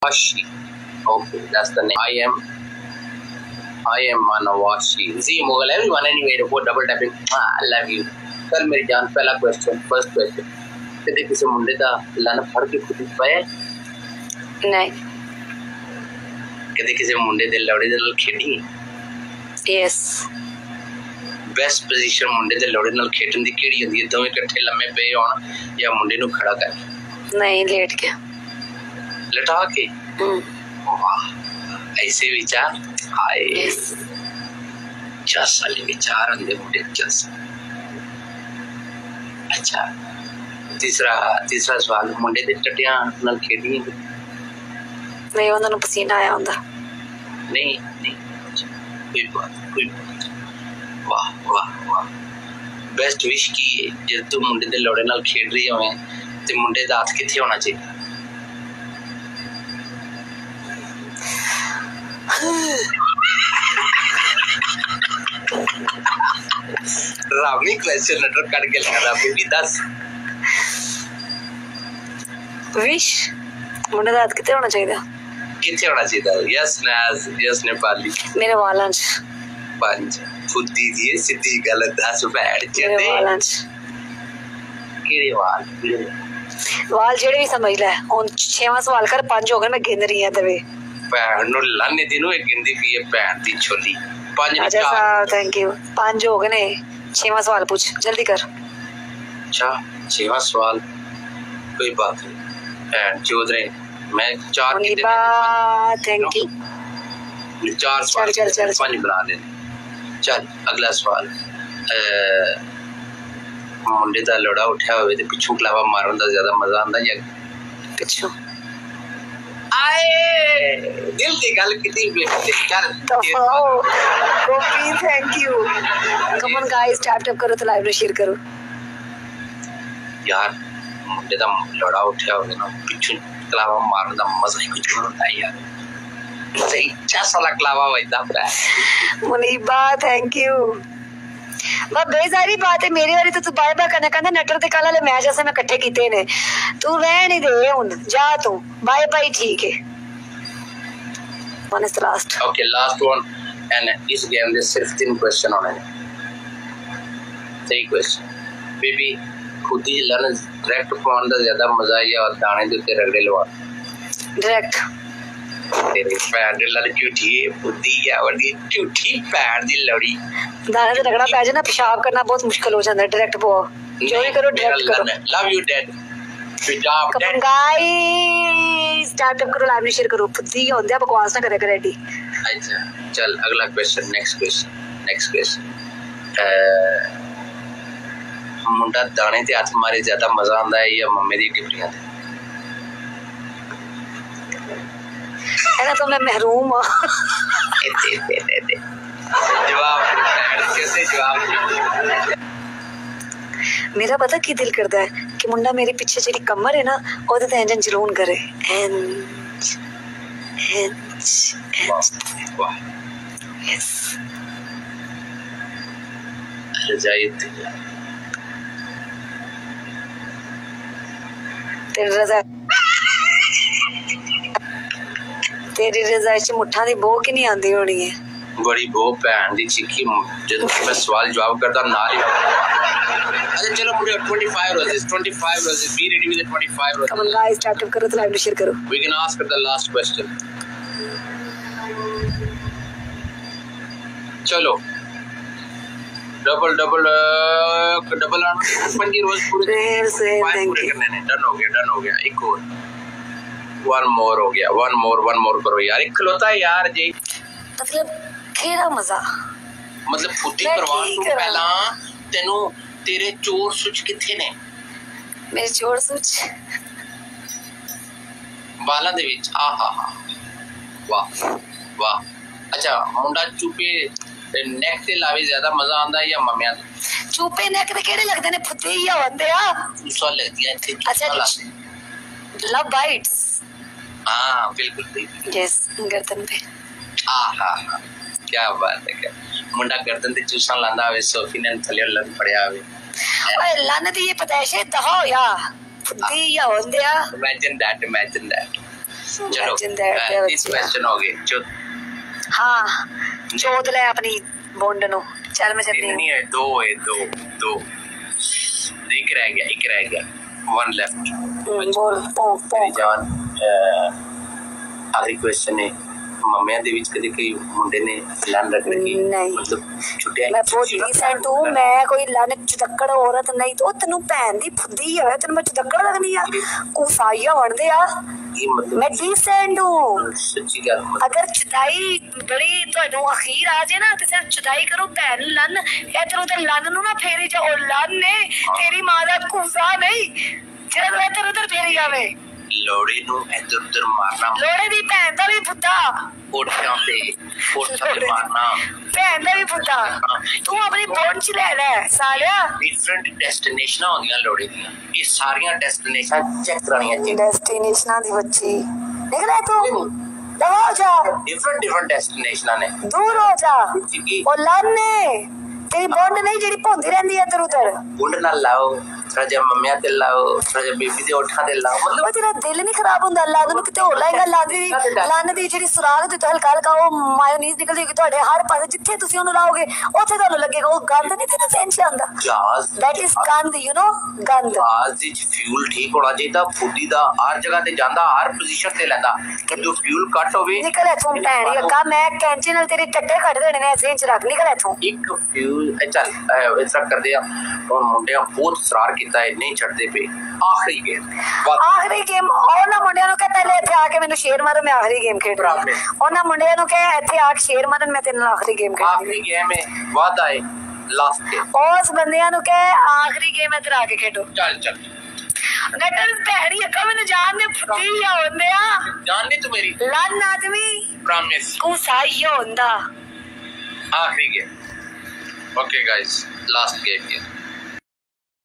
Washi. Okay, that's the name. I am Manawashi. See, Mughal, everyone anyway, report double tapping. I love you. Tell me, John, pehla question, first question. कदे किसी मुंडे दा लन फड़ के खुद पाया? नहीं. कदे किसी मुंडे दे लौड़े दे नाल खेडी? Yes. Best position मुंडे दे लौड़े नाल खेडन दी केड़ी हुंदी है? दोवें इकट्ठे लम्मे पे होण या मुंडे नु खड़ा कर? नहीं, लेट के. लटा के? वाह, ऐसे विचार आए. Yes. जस वाले विचार होंदे मुंडे जस. अच्छा, तीसरा सवाल, मुंडे दे टटियां नाल खेडी? नहीं, उन्होंने पसीना आया होंदा. नहीं, कोई बात. वाह वाह वाह. बेस्ट विश की जे तू मुंडे दे लौड़े नाल खेड रही होवे ते मुंडे दा हाथ किथे होना चाहिए? रामी क्वेश्चन नटर कट के लगा बेबी 10 विश मुंडे दा हाथ किथे होना चाहिए? किथे होना चाहिए? यस नेपाली. मेरे वालां च. पंज खुदी जी सीधी गल 10 बैठ मेरे जदे वालां च. केड़े वाल जेड़े भी समझ ले. हुन 6वां सवाल कर, 5 हो गए. मैं गिन रही हां तवे. भैन नु लाने दिनो एक गिनदी पी है भैन दी छोली. 5 अच्छा साहब, थैंक यू. 5 हो गए ने. 6वां सवाल पूछ, जल्दी कर. अच्छा 6वां सवाल, कोई बात नहीं. भैन चोद रहे मैं 4 मुनीबा, थैंक यू. 4 सवाल चल 5 बना दे. चल अगला सवाल. मुंडे दा लोड़ा उठा होवे ते पिछू कलावा मारन दा ज्यादा मजा आंदा या पिछू? आए दिल दी गल किती बेटे. चल Gopi, thank you. Come on guys, tap करो तो लाइव में शेयर करो यार. मुंडे दा लोड़ा उठा होवे ना पिछू कलावा मारन दा मजा ही कुछ और होता है यार. सही चला कलावा वैदा पड़ा. Muniba, thank you. बस बेजारी बात है मेरी वाली तो तू बाय बाय करना कहंदा नटर ते कल वाले मैच जैसे मैं इकट्ठे कीते ने. तू रह नहीं दे हुन, जा तू. बाय बाय, ठीक है. One is the last. Okay, last one. And इस गेम में सिर्फ 3 क्वेश्चन होने हैं. 3 क्वेश्चन. बेबी खुद ही लर्न डायरेक्ट पॉइंट दा ज्यादा मजा या दाने दे उत्ते रगड़े लवा? डायरेक्ट. तेरे पैर दे लड़ झूठी बुद्धि या वडी झूठी पैर दी लड़ी. दाने ते रगड़ा पै जाए ना, पेशाब करना बहुत मुश्किल हो जाता है. डायरेक्ट पो जो भी करो डायरेक्ट करो. Love you dad. पेशाब डैड. गाइस टैप करो, लाइव में शेयर करो. बुद्धि होंदे बकवास ना करे करे डी. अच्छा चल अगला क्वेश्चन. Next question. मुंडा दाने ते हाथ मारे ज्यादा मजा आंदा है या मम्मी दी गिफ्टियां ते? है तो मैं महरूम हूं. जवाब कैसे जवाब? मेरा पता की दिल करता है कि मुंडा मेरे पीछे जेडी कमर है ना ओदे ते इंजन जलून करे. वाह. यस. रजाई तेरी रजाई च मुठा दी बो की नहीं आंदी होनी है. बड़ी बो भैन दी चिक्की. जब मैं सवाल जवाब करता नाल ही. अच्छा चलो मुझे 25 roses be ready with 25 roses. Come on guys, tap करो तो लाइव में शेयर करो. We can ask the last question. चलो डबल आना 25 रोज पूरे करने ने. डन हो गया. एक और वन मोर हो गया. वन मोर करो यार. एक खलोता है यार जी. मतलब केड़ा मजा. मतलब फुटी परवान तू पहला तेनु तेरे चोर सुच किथे ने? मेरे चोर सुच बाला दे विच. आहा वाह. अच्छा मुंडा चुपे नेक ते लावे ज्यादा मजा आंदा या मम्मिया दे? चुपे नेक ते केड़े लगदे ने? फुद्दे ही होंदे आ. दूसरा लगदी है थे. अच्छा लव बाइट्स. हां बिल्कुल. यस, गर्दन पे. आहा क्या बात है. क्या मुंडा गर्दन ते चूसा लांदा आवे. सोफी ने थले लग पड़या आवे. ओए लाने दी ये पता है दहो या फुद्दी या होंदे आ. Imagine that. चलो 30 क्वेश्चन हो गए। जो हाँ चोद ले अपनी बोंड नु। चल मैं चलती नहीं है, दो है, दो एक रह गया, वन लेफ्ट। बोल मेरी जान आखिरी क्वेश्चन है, मम्मिया दे विच कदे कोई मुंडे ने लन रख रखी? नहीं मतलब छुट्टियां मैं बहुत डिसेंट हूं, मैं कोई लन चुदक्कड़ औरत नहीं। तो तेनू भैन दी फुद्दी है, तेनू मैं चुदक्कड़ लगनी आ? कुसाइया बनदे आ। मतलब मैं डिसेंट हूं। सच्ची गल अगर चुदाई बड़ी तुहानू अखीर आ जाए ना ते सिर्फ चुदाई करो, भैन लन इधर उधर लन नु ना फेरी जाओ। लन ने तेरी मां दा कुसा नहीं जेड़ा इधर उधर फेरी जावे। लोड़े नु इधर उधर मारना, लोड़े दी भैन दा भी फुद्दा ओठियां पे मारना, भैन दा भी फुद्दा। तू अपनी बोन च ले सालिया। डिफरेंट डेस्टिनेशन होंदियां लोड़े दियां, ये सारियां डेस्टिनेशन चेक करानियां चाहिए। डेस्टिनेशना दी बच्ची निकले तू, दवा हो जा। डिफरेंट डेस्टिनेशन ने, दूर हो जा। और लन ने तेरी बोंड नहीं जेडी भोंदी रहंदी है इधर उधर। बोंड ना लाओ, थोड़ा जा मम्मिया ते लाओ, थोड़ा जा बेबी दे ओठा ते लाओ। मतलब ओ तेरा दिल नहीं खराब हुंदा? लन नु किते हो लाएगा। लन दी जेडी सुराग ते हल्का हल्का ओ मायोनीज निकल जाएगी ਤੁਹਾਡੇ हर पासे जिथे तुसी ओनु लाओगे ओथे ਤੁਹਾਨੂੰ लगेगा ਉਹ गंद नहीं तेरे सेंस च आंदा। जहाज दैट इज गंद, यू नो, गंद। जहाज दी फ्यूल ठीक होना चाहिए, फुडी दा हर जगह ते जांदा, हर पोजीशन ते लैंदा। जो फ्यूल कट होवे निकल इथों भैन का, मैं कैंची नाल तेरे टट्टे कट देने ने सेंस च रख। निकल इथों। एक फ्यूल चल इस तरह कर दिया। और मुंडिया बहुत सरार कीता है, नहीं छड़दे पे। आखिरी गेम और ना मुंडिया नु कह पहले इथे आके मेनू शेर मारो, मैं आखिरी गेम खेड रहा हूं। और ना मुंडिया नु कह इथे आके शेर मारन, मैं तेरे नाल आखिरी गेम खेड। आखिरी गेम है वादा है लास्ट गेम। उस बंदिया नु कह आखिरी गेम इधर आके खेडो। चल नटर भैड़ी अक्का मैनू जान दे, फुटी होंदे आ। जान दे तू मेरी लन आदमी प्रॉमिस कुसाइया होंदा। आखिरी game. Okay guys, last game.